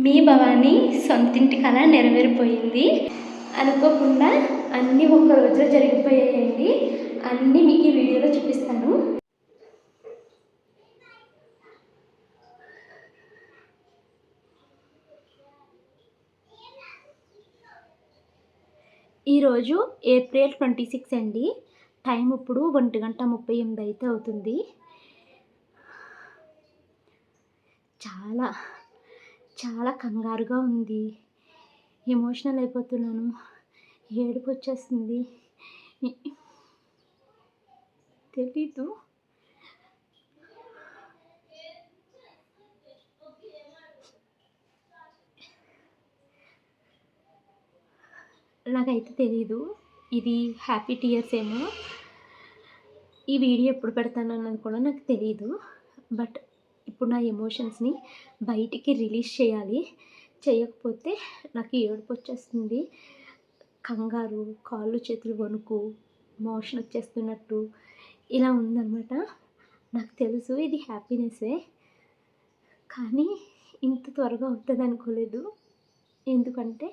మీ భవాని సొంతింటి కళ నెరవేరిపోయింది. అనుకోకుండా అన్నీ ఒక్క రోజులో జరిగిపోయాయండి. అన్నీ మీకు ఈ వీడియోలో చూపిస్తాను. ఈరోజు ఏప్రిల్ 26 అండి. టైం ఇప్పుడు 1:38 అయితే అవుతుంది. చాలా చాలా కంగారుగా ఉంది. ఎమోషనల్ అయిపోతున్నాను. ఏడుపు వచ్చేస్తుంది. తెలీదు. నాకైతే తెలీదు ఇది హ్యాపీ టీయర్స్ ఏమో. ఈ వీడియో ఎప్పుడు పెడతానన్నది కూడా నాకు తెలీదు. బట్ ఇప్పుడు నా ఎమోషన్స్ని బయటికి రిలీజ్ చేయాలి. చేయకపోతే నాకు ఏడుపు వచ్చేస్తుంది. కంగారు, కాళ్ళు చేతులు వణుకు, మోషన్ వచ్చేస్తున్నట్టు ఇలా ఉందన్నమాట. నాకు తెలుసు ఇది హ్యాపీనెస్సే, కానీ ఇంత త్వరగా అవుతుంది అనుకోలేదు. ఎందుకంటే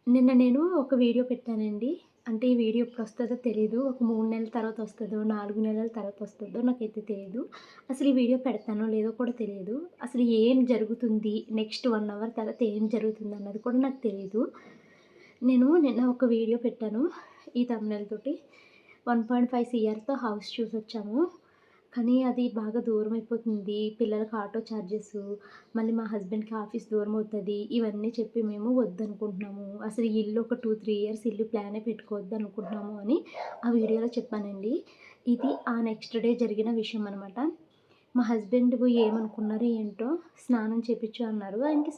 నిన్న నేను ఒక వీడియో పెట్టానండి. అంటే ఈ వీడియో ఎప్పుడు వస్తుందో తెలీదు. ఒక 3 నెలల తర్వాత వస్తుందో, 4 నెలల తర్వాత వస్తుందో నాకైతే తెలీదు. అసలు ఈ వీడియో పెడతానో లేదో కూడా తెలియదు. అసలు ఏం జరుగుతుంది, నెక్స్ట్ 1 అవర్ తర్వాత ఏం జరుగుతుంది అన్నది కూడా నాకు తెలీదు. నేను నిన్న ఒక వీడియో పెట్టాను ఈ థంబ్‌నెయిల్ తోటి. 1.5 CRతో హౌస్ చూసొచ్చాము. కానీ అది బాగా దూరం అయిపోతుంది. పిల్లలకి ఆటో ఛార్జెస్, మళ్ళీ మా హస్బెండ్‌కి ఆఫీస్ దూరం అవుతుంది. ఇవన్నీ చెప్పి మేము వద్దనుకుంటున్నాము. అసలు ఇల్లు ఒక 2-3 ఇయర్స్ ఇల్లు ప్లానే పెట్టుకోవద్దు అనుకుంటున్నాము అని ఆ వీడియోలో చెప్పానండి. ఇది ఆ నెక్స్ట్ డే జరిగిన విషయం అనమాట. మా హస్బెండ్ ఏమనుకున్నారో ఏంటో, స్నానం చేపించు అన్నారు. ఆయనకి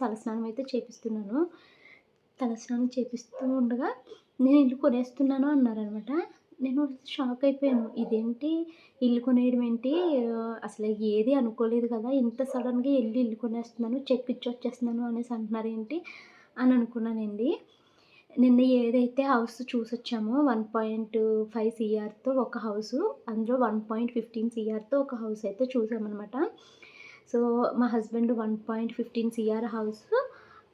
తలస్నానం అయితే చేపిస్తున్నాను. తలస్నానం చేపిస్తూ ఉండగా నేను ఇల్లు కొనేస్తున్నాను అన్నారనమాట. నేను షాక్ అయిపోయాను. ఇదేంటి ఇల్లు కొనేయడం ఏంటి? అసలు ఏది అనుకోలేదు కదా! ఇంత సడన్‌గా ఇల్లు కొనేస్తున్నాను, చెక్ ఇచ్చి వచ్చేస్తున్నాను అనేసి అంటున్నారేంటి అని అనుకున్నానండి. నిన్న ఏదైతే హౌస్ చూసొచ్చామో 1.5 CRతో ఒక హౌసు, అందులో 1.15 CRతో ఒక హౌస్ అయితే చూసామనమాట. సో మా హస్బెండ్ 1.15 CR హౌస్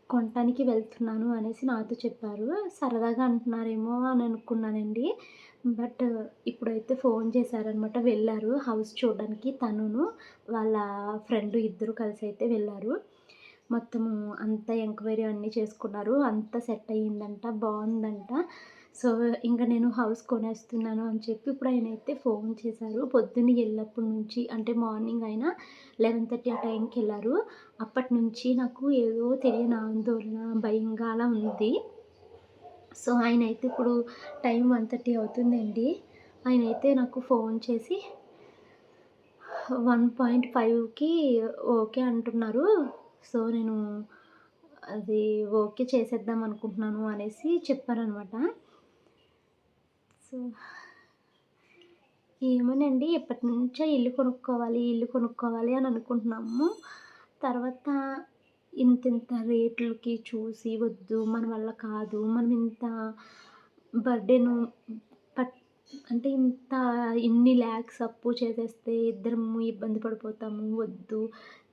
కొనటానికి వెళ్తున్నాను అనేసి నాతో చెప్పారు. సరదాగా అంటున్నారేమో అని అనుకున్నానండి. బట్ ఇప్పుడైతే ఫోన్ చేశారనమాట. వెళ్ళారు హౌస్ చూడడానికి. తనును వాళ్ళ ఫ్రెండ్ ఇద్దరు కలిసి అయితే వెళ్ళారు. మొత్తము అంతా ఎంక్వైరీ అన్నీ చేసుకున్నారు. అంతా సెట్ అయ్యిందంట, బాగుందంట. సో ఇంక నేను హౌస్ కొనేస్తున్నాను అని చెప్పి ఇప్పుడు ఆయనైతే ఫోన్ చేశారు. పొద్దున్న వెళ్ళినప్పటి నుంచి, అంటే మార్నింగ్ ఆయన 11:30 ఆ టైంకి వెళ్ళారు. అప్పటి నుంచి నాకు ఏదో తెలియని ఆందోళన, భయంగా అలా ఉంది. సో ఆయనైతే ఇప్పుడు టైం 1:30 అవుతుందండి. ఆయనైతే నాకు ఫోన్ చేసి 1.5కి ఓకే అంటున్నారు. సో నేను అది ఓకే చేసేద్దాం అనుకుంటున్నాను అనేసి చెప్పారనమాట. సో ఏమోనండి, ఎప్పటినుంచో ఇల్లు కొనుక్కోవాలి అని అనుకుంటున్నాము. తర్వాత ఇంతింత రేట్లకి చూసి వద్దు, మన వల్ల కాదు, మనం ఇంత బర్డెను పట్ అంటే ఇన్ని ల్యాక్స్ అప్పు చేసేస్తే ఇద్దరము ఇబ్బంది పడిపోతాము. వద్దు,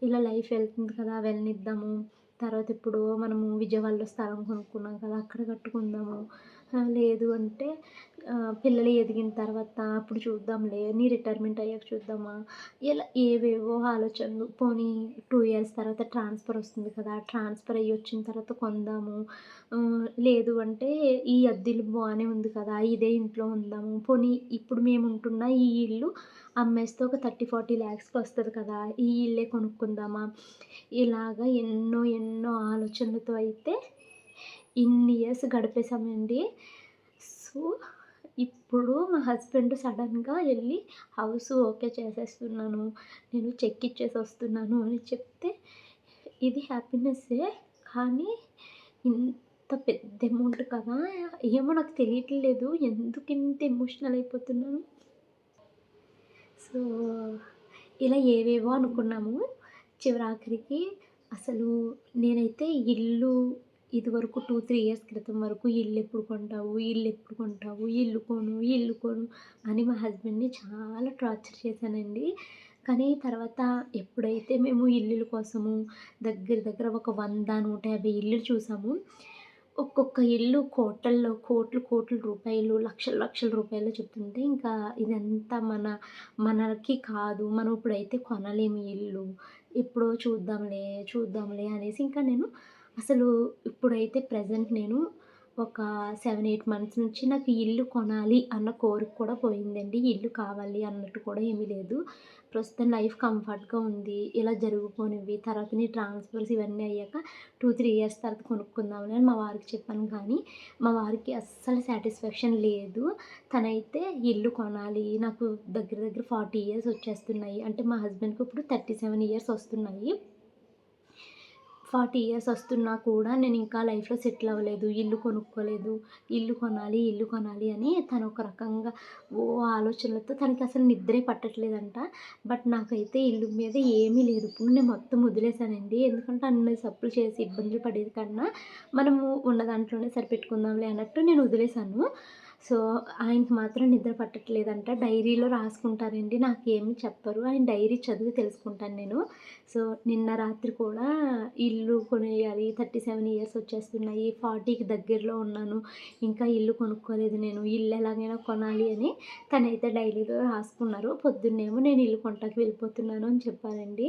ఇలా లైఫ్ వెళ్తుంది కదా, వెళ్ళనిద్దాము. తర్వాత ఇప్పుడు మనము విజయవాడలో స్థలం కొనుక్కున్నాం కదా, అక్కడ కట్టుకుందాము. లేదు అంటే పిల్లలు ఎదిగిన తర్వాత అప్పుడు చూద్దాంలే, నీ రిటైర్మెంట్ అయ్యాక చూద్దామా, ఇలా ఏవేవో ఆలోచనలు. పోనీ 2 ఇయర్స్ తర్వాత ట్రాన్స్ఫర్ వస్తుంది కదా, ట్రాన్స్ఫర్ అయ్యి వచ్చిన తర్వాత కొందాము. లేదు అంటే ఈ అద్దిల్లు బాగానే ఉంది కదా, ఇదే ఇంట్లో ఉందాము. పోనీ ఇప్పుడు మేము ఉంటున్న ఈ ఇల్లు అమ్మేస్తే ఒక 30-40 ల్యాక్స్కి వస్తుంది కదా, ఈ ఇల్లే కొనుక్కుందామా. ఇలాగా ఎన్నో ఆలోచనలతో అయితే ఇన్ని ఇయర్స్ గడిపేసామండి. సో ఇప్పుడు మా హస్బెండ్ సడన్‌గా వెళ్ళి హౌస్ ఓకే చేసేస్తున్నాను, నేను చెక్ ఇచ్చేసి వస్తున్నాను అని చెప్తే ఇది హ్యాపీనెస్సే. కానీ ఇంత పెద్ద అమౌంట్ కదా, ఏమో నాకు తెలియట్లేదు ఎందుకు ఇంత ఎమోషనల్ అయిపోతున్నాను. సో ఇలా ఏవేవో అనుకున్నాము. చివరాఖరికి అసలు నేనైతే ఇదివరకు 2-3 ఇయర్స్ క్రితం వరకు ఇల్లు ఎప్పుడు కొంటావు, ఇల్లు కొను అని మా హస్బెండ్‌ని చాలా టార్చర్ చేశానండి. కానీ తర్వాత ఎప్పుడైతే మేము ఇల్లుల కోసము దగ్గర దగ్గర ఒక 100, 150 ఇల్లులు చూసాము. ఒక్కొక్క ఇల్లు కోట్లల్లో కోట్లు, కోట్ల రూపాయలు, లక్షల, లక్షల రూపాయల్లో చెప్తుంటే ఇంకా ఇదంతా మనకి కాదు. మనం ఇప్పుడైతే కొనలేము ఈ ఇల్లు. ఎప్పుడో చూద్దాంలే, చూద్దాంలే అనేసి ఇంకా నేను అసలు ఇప్పుడైతే ప్రెజెంట్ నేను ఒక 7, 8 మంత్స్ నుంచి నాకు ఇల్లు కొనాలి అన్న కోరిక కూడా పోయిందండి. ఇల్లు కావాలి అన్నట్టు కూడా ఏమీ లేదు. ప్రస్తుతం లైఫ్ కంఫర్ట్‌గా ఉంది. ఇలా జరుగుపోనివ్వి. తర్వాత నీ ట్రాన్స్‌ఫర్స్ ఇవన్నీ అయ్యాక 2, 3 ఇయర్స్ తర్వాత కొనుక్కుందాంలే అని మా వారికి చెప్పాను. కానీ మా వారికి అస్సలు సాటిస్ఫాక్షన్ లేదు. తనైతే ఇల్లు కొనాలి. నాకు దగ్గర దగ్గర 40 ఇయర్స్ వచ్చేస్తున్నాయి. అంటే మా హస్బెండ్‌కి ఇప్పుడు 37 ఇయర్స్ వస్తున్నాయి. 40 ఇయర్స్ వస్తున్నా కూడా నేనింకా లైఫ్‌లో సెటిల్ అవ్వలేదు. ఇల్లు కొనుక్కోలేదు. ఇల్లు కొనాలి, ఇల్లు కొనాలి అని తను ఒక రకంగా ఆలోచనలతో తనకసలు నిద్రే పట్టట్లేదంట. బట్ నాకైతే ఇల్లు మీద ఏమీ లేదు. ఇప్పుడు నేను మొత్తం వదిలేసానండి. ఎందుకంటే అన్ని సప్పులు చేసి ఇబ్బందులు పడేది కన్నా మనము ఉన్న దాంట్లోనే సరిపెట్టుకుందాంలే అన్నట్టు నేను వదిలేసాను. సో, ఆయనకి మాత్రం నిద్ర పట్టట్లేదంట. డైరీలో రాసుకుంటారండి. నాకేమి చెప్పరు. ఆయన డైరీ చదివి తెలుసుకుంటాను నేను. సో, నిన్న రాత్రి కూడా ఇల్లు కొనేయాలి. 37 ఇయర్స్ వచ్చేస్తున్నాయి. 40కి దగ్గరలో ఉన్నాను. ఇంకా ఇల్లు కొనుక్కోలేదు నేను. ఇల్లు ఎలాగైనా కొనాలి అని తనైతే డైరీలో రాసుకున్నారు. పొద్దున్నేమో నేను ఇల్లు కొంటాకి వెళ్ళిపోతున్నాను అని చెప్పారండి.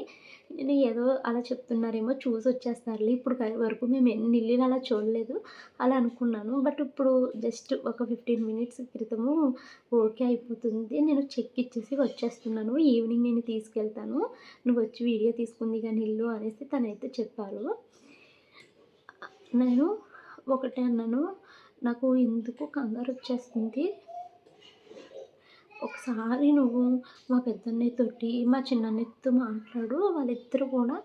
నేను ఏదో అలా చెప్తున్నారేమో చూసొచ్చేస్తారులే. ఇప్పుడు వరకు మేము ఎన్ని ఇల్లులు అలా చూడలేదు. అలా అనుకున్నాను. బట్ ఇప్పుడు జస్ట్ ఒక 15 మినిట్స్ క్రితము ఓకే అయిపోతుంది. నేను చెక్ ఇచ్చేసి వచ్చేస్తున్నాను. ఈవినింగ్ నేను తీసుకెళ్తాను. నువ్వొచ్చి వీడియో తీసుకుంది గాని ఇల్లు అనేసి తనైతే చెప్పారు. నేను ఒకటే అన్నాను. నాకు ఎందుకో కంగారొచ్చేస్తుంది. ఒకసారి నువ్వు మా పెద్దన్నయ్యతోటి, మా చిన్నన్నయ్యతో మాట్లాడు. వాళ్ళిద్దరూ కూడా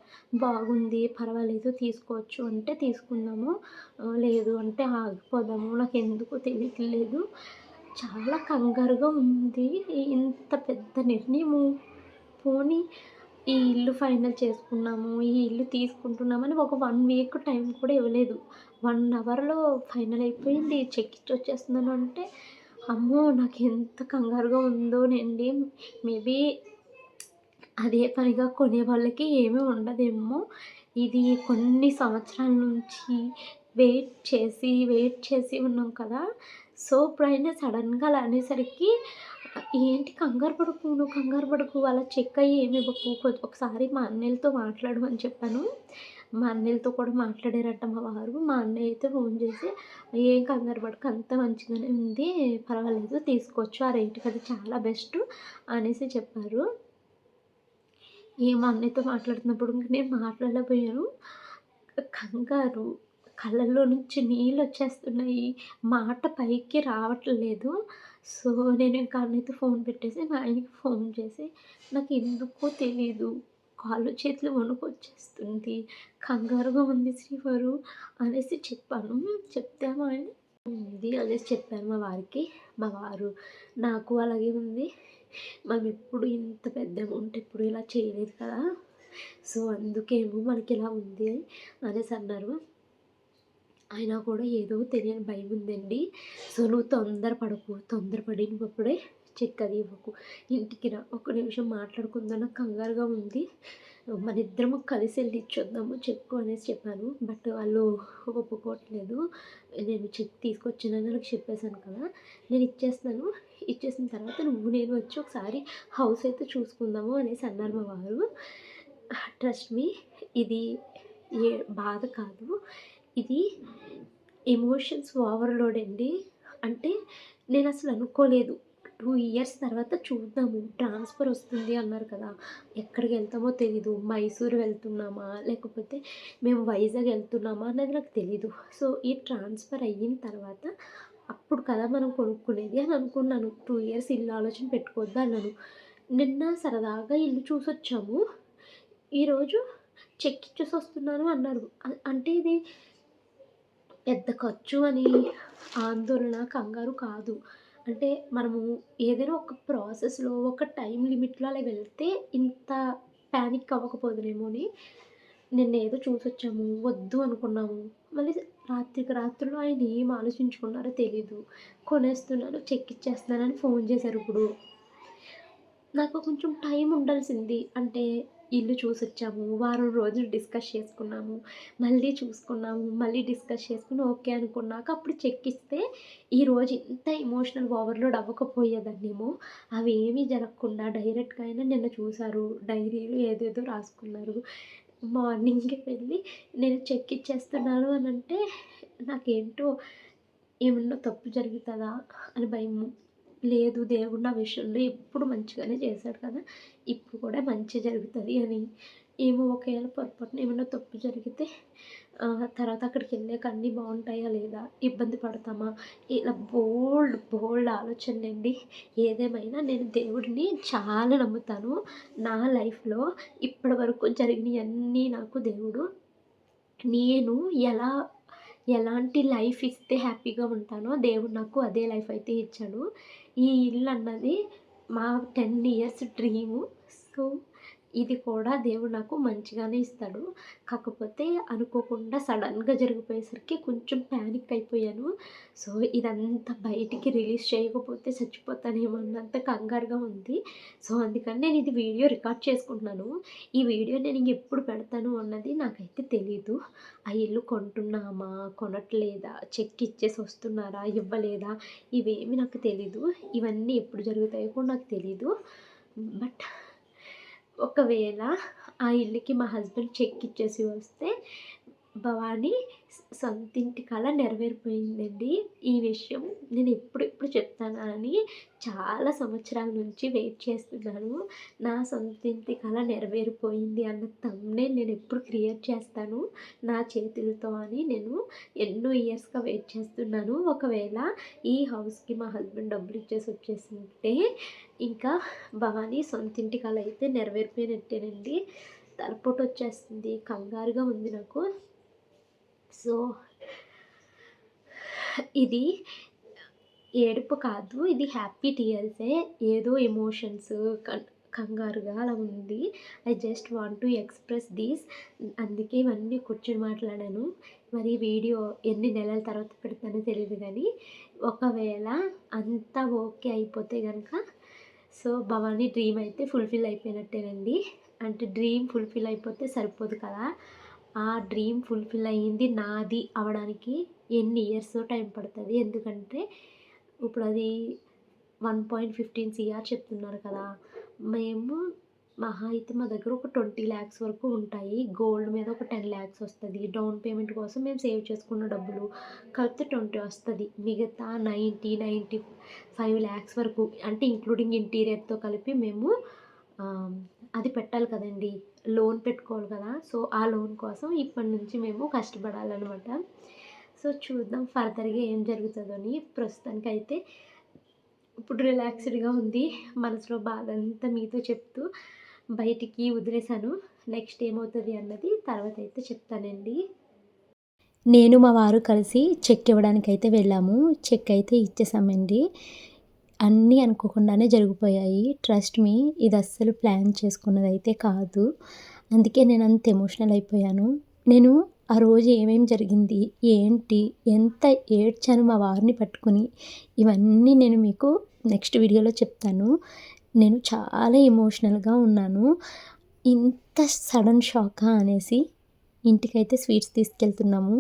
బాగుంది, పర్వాలేదు తీసుకోవచ్చు అంటే తీసుకుందాము. లేదు అంటే ఆగిపోదాము. నాకెందుకో తెలియట్లేదు. చాలా కంగారుగా ఉంది. ఇంత పెద్ద నిర్ణయము పోనీ ఈ ఇల్లు ఫైనల్ చేసుకున్నాము. ఈ ఇల్లు తీసుకుంటున్నామని ఒక 1 వీక్ టైం కూడా ఇవ్వలేదు. 1 అవర్‌లో ఫైనల్ అయిపోయింది. చెక్ ఇచ్చి వచ్చేస్తున్నాను అంటే, అమ్మో! నాకెంత కంగారుగా ఉందోనండి. మేబీ అదే పనిగా కొనేవాళ్ళకి ఏమీ ఉండదేమో. ఇది కొన్ని సంవత్సరాల నుంచి వెయిట్ చేసి ఉన్నాం కదా! సో, ఇప్పుడైనా సడన్‌గా అలా అనేసరికి ఏంటి కంగారు పడకు, నువ్వు కంగారు పడకు, అలా చెక్ అయ్యి ఏమి ఇవ్వకు. ఒకసారి మా అన్నయ్యలతో మాట్లాడు అని చెప్పాను. మా అన్నయ్యలతో కూడా మాట్లాడారంట మా వారు. మా అన్నయ్య అయితే ఫోన్ చేసి, "ఏం కంగారు పడకు అంతా మంచిగానే ఉంది. పర్వాలేదు తీసుకోవచ్చు. ఆ రేట్‌కి అది చాలా బెస్ట్" అనేసి చెప్పారు. మా అన్నయ్యతో మాట్లాడుతున్నప్పుడు ఇంక నేను మాట్లాడలేకపోయాను. కంగారు, కళ్ళల్లో నుంచి నీళ్ళొచ్చేస్తున్నాయి. మాట పైకి రావట్లేదు. సో, నేను ఇంక అన్నయ్యతో ఫోన్ పెట్టేసి మా ఆయనకి ఫోన్ చేసి, "నాకెందుకో తెలీదు. కాళ్ళు, చేతులు వణుకొచ్చేస్తుంది. కంగారుగా ఉంది శ్రీవారు" అనేసి చెప్పాను. చెప్తే మా ఆయన ఉంది అనేసి చెప్పాను మా వారికి. మా వారు, "నాకు అలాగే ఉంది. మనమెప్పుడు ఇంత పెద్ద అమౌంట్ ఎప్పుడు ఇలా చేయలేదు కదా! సో, అందుకేమో మనకిలా ఉంది" అనేసి అన్నారు. అయినా కూడా ఏదో తెలియని భయముందండి. సో, "నువ్వు తొందరపడకు. తొందరపడి నువ్వప్పుడే చెక్ అది ఇవ్వకు. ఇంటికి రా. ఒక్క నిమిషం మాట్లాడుకుందాం. నాకు కంగారుగా ఉంది. మనిద్దరము కలిసెళ్లి ఇచ్చొద్దాము చెక్కు" అనేసి చెప్పాను. బట్ వాళ్ళు ఒప్పుకోవట్లేదు. నేను చెక్ తీసుకొచ్చానని వాళ్ళకి చెప్పేసాను కదా! నేను ఇచ్చేస్తాను. ఇచ్చేసిన తర్వాత నువ్వు నేను వచ్చి ఒకసారి హౌస్ అయితే చూసుకుందాము అనేసి అన్నారు మా వారు. ట్రస్ట్ మీ, ఇది ఏ బాధ కాదు. ఇది ఎమోషన్స్ ఓవర్‌లోడ్ అండి. అంటే నేనసలు అనుకోలేదు. 2 ఇయర్స్ తర్వాత చూద్దాము. ట్రాన్స్‌ఫర్ వస్తుంది అన్నారు కదా! ఎక్కడికెళ్తామో తెలీదు. మైసూర్ వెళ్తున్నామా? లేకపోతే మేము వైజాగ్ వెళ్తున్నామా? అన్నది నాకు తెలీదు. సో, ఈ ట్రాన్స్‌ఫర్ అయిన తర్వాత అప్పుడు కదా మనం కొనుక్కునేది అని అనుకున్నాను. 2 ఇయర్స్ ఇల్లు ఆలోచన పెట్టుకోవద్దు అన్నాను. నిన్న సరదాగా ఇల్లు చూసొచ్చాము. ఈరోజు చెక్ ఇచ్చేసొస్తున్నాను అన్నారు. అంటే ఇది పెద్ద ఖర్చు అని ఆందోళన, కంగారు కాదు. అంటే మనము ఏదైనా ఒక ప్రాసెస్‌లో ఒక టైమ్ లిమిట్‌లో అలా వెళ్తే ఇంత పానిక్ అవ్వకపోదునేమో అని నిన్నేదో చూసొచ్చాము. వద్దు అనుకున్నాము. మళ్ళీ రాత్రికి రాత్రులు ఆయన ఏం ఆలోచించుకున్నారో తెలీదు. కొనేస్తున్నాను, చెక్ ఇచ్చేస్తున్నానని ఫోన్ చేశారిప్పుడు. నాకు కొంచెం టైం ఉండాల్సింది. అంటే ఇల్లు చూసొచ్చాము, వారం రోజులు డిస్కస్ చేసుకున్నాము, మళ్ళీ చూసుకున్నాము, మళ్ళీ డిస్కస్ చేసుకొని ఓకే అనుకున్నాక అప్పుడు చెక్ ఇస్తే ఈరోజు ఇంత ఎమోషనల్ ఓవర్‌లోడ్ అవ్వకపోయేదాన్నేమో. అవేమీ జరగకుండా డైరెక్ట్‌గా అయినా నిన్న చూసారు. డైరీలో ఏదేదో రాసుకున్నారు. మార్నింగే వెళ్ళి నేను చెక్ ఇచ్చేస్తున్నాను అనంటే నాకేంటో ఏమన్నా తప్పు జరుగుతదా అని భయము. లేదు దేవుడు నా విషయంలో ఎప్పుడు మంచిగానే చేశాడు కదా! ఇప్పుడు కూడా మంచే జరుగుతది అని. ఏమో ఒకవేళ పొరపాటున ఏమన్నా తప్పు జరిగితే తర్వాత అక్కడికెళ్ళాక అన్నీ బావుంటాయా లేదా? ఇబ్బంది పడతామా? ఇలా బోలెడు ఆలోచనలండి. ఏదేమైనా నేను దేవుడిని చాలా నమ్ముతాను. నా లైఫ్‌లో ఇప్పటి వరకు జరిగినయన్నీ నాకు దేవుడు నేను ఎలాంటి లైఫ్ ఇస్తే హ్యాపీగా ఉంటానో దేవుడు నాకు అదే లైఫ్ అయితే ఇచ్చాడు. ఈ ఇల్లు అన్నది మా 10 ఇయర్స్ డ్రీము. సో, ఇది కూడా దేవుడు నాకు మంచిగానే ఇస్తాడు. కాకపోతే అనుకోకుండా సడన్‌గా జరిగిపోయేసరికి కొంచెం పానిక్ అయిపోయాను. సో, ఇదంతా బయటికి రిలీజ్ చేయకపోతే చచ్చిపోతానేమో అన్నంత కంగారుగా ఉంది. సో, అందుకని నేను ఇది వీడియో రికార్డ్ చేసుకుంటున్నాను. ఈ వీడియో నేను ఇంకెప్పుడు పెడతాను అన్నది నాకైతే తెలీదు. ఆ ఇల్లు కొంటున్నామా? కొనట్లేదా? చెక్ ఇచ్చేసి వస్తున్నారా? ఇవ్వలేదా? ఇవేమి నాకు తెలీదు. ఇవన్నీ ఎప్పుడు జరుగుతాయో కూడా నాకు తెలీదు. బట్ ఒకవేళ ఆ ఇల్లుకి మా హస్బెండ్ చెక్ ఇచ్చేసి వస్తే భవాని సొంతింటి కల నెరవేరిపోయిందండి. ఈ విషయం నేను ఎప్పుడెప్పుడు చెప్తానా అని చాలా సంవత్సరాల నుంచి వెయిట్ చేస్తున్నాను. నా సొంతింటి కల నెరవేరిపోయింది అన్న థంబ్‌నెయిల్ నేను ఎప్పుడు క్రియేట్ చేస్తాను నా చేతులతో అని నేను ఎన్నో ఇయర్స్‌గా వెయిట్ చేస్తున్నాను. ఒకవేళ ఈ హౌస్‌కి మా హస్బెండ్ డబ్బులు ఇచ్చేసి వచ్చేసుంటే ఇంకా భవాని సొంతింటి కల అయితే నెరవేరిపోయినట్టేనండి. తలపోటొచ్చేస్తుంది. కంగారుగా ఉంది నాకు. సో, ఇది ఏడుపు కాదు. ఇది హ్యాపీ టీయర్సే. ఏదో ఎమోషన్స్ కంగారుగా అలా ఉంది. I just want to express this. అందుకే ఇవన్నీ కూర్చొని మాట్లాడాను. మరి వీడియో ఎన్ని నెలల తర్వాత పెడతానో తెలీదు గానీ, ఒకవేళ అంతా ఓకే అయిపోతే గనక సో, భవాని డ్రీమ్ అయితే ఫుల్‌ఫిల్ అయిపోయినట్టేనండి. అంటే డ్రీమ్ ఫుల్‌ఫిల్ అయిపోతే సరిపోదు కదా! ఆ డ్రీమ్ ఫుల్‌ఫిల్ అయ్యింది నాది అవ్వడానికి ఎన్ని ఇయర్సో టైం పడతది. ఎందుకంటే ఇప్పుడది 1.15 సీఆర్ చెప్తున్నారు కదా! మేము మహా అయితే మా దగ్గర ఒక 20,00,000 వరకు ఉంటాయి. గోల్డ్ మీద ఒక 10,00,000 వస్తది. డౌన్ పేమెంట్ కోసం మేము సేవ్ చేసుకున్న డబ్బులు కలిపితే 20 వస్తది. మిగతా 95 లాక్స్ వరకు అంటే ఇంక్లూడింగ్ ఇంటీరియర్‌తో కలిపి మేము అది పెట్టాలి కదండీ! లోన్ పెట్టుకోవాలి కదా! సో, ఆ లోన్ కోసం ఇప్పటి నుంచి మేము కష్టపడాలనమాట. సో, చూద్దాం ఫర్దర్‌గా ఏం జరుగుతదని. ప్రస్తుతానికైతే ఇప్పుడు రిలాక్స్‌డ్‌గా ఉంది. మనసులో బాధంతా మీతో చెప్తూ బయటికి వదిలేసాను. నెక్స్ట్ ఏమవుతది అన్నది తర్వాతైతే చెప్తానండి. నేను మా వారు కలిసి చెక్ ఇవ్వడానికైతే వెళ్ళాము. చెక్ అయితే ఇచ్చేసామండి. అన్నీ అనుకోకుండానే జరిగిపోయాయి. ట్రస్ట్ మీ ఇది అస్సలు ప్లాన్ చేసుకున్నదైతే కాదు. అందుకే నేనంత ఎమోషనల్ అయిపోయాను. నేను ఆ రోజు ఏమేం జరిగింది, ఏంటి, ఎంత ఏడ్చాను మా వారిని పట్టుకొని, ఇవన్నీ నేను మీకు నెక్స్ట్ వీడియోలో చెప్తాను. నేను చాలా ఎమోషనల్‌గా ఉన్నాను. ఇంత సడన్ షాకా అనేసి ఇంటికైతే స్వీట్స్ తీసుకెళ్తున్నాము.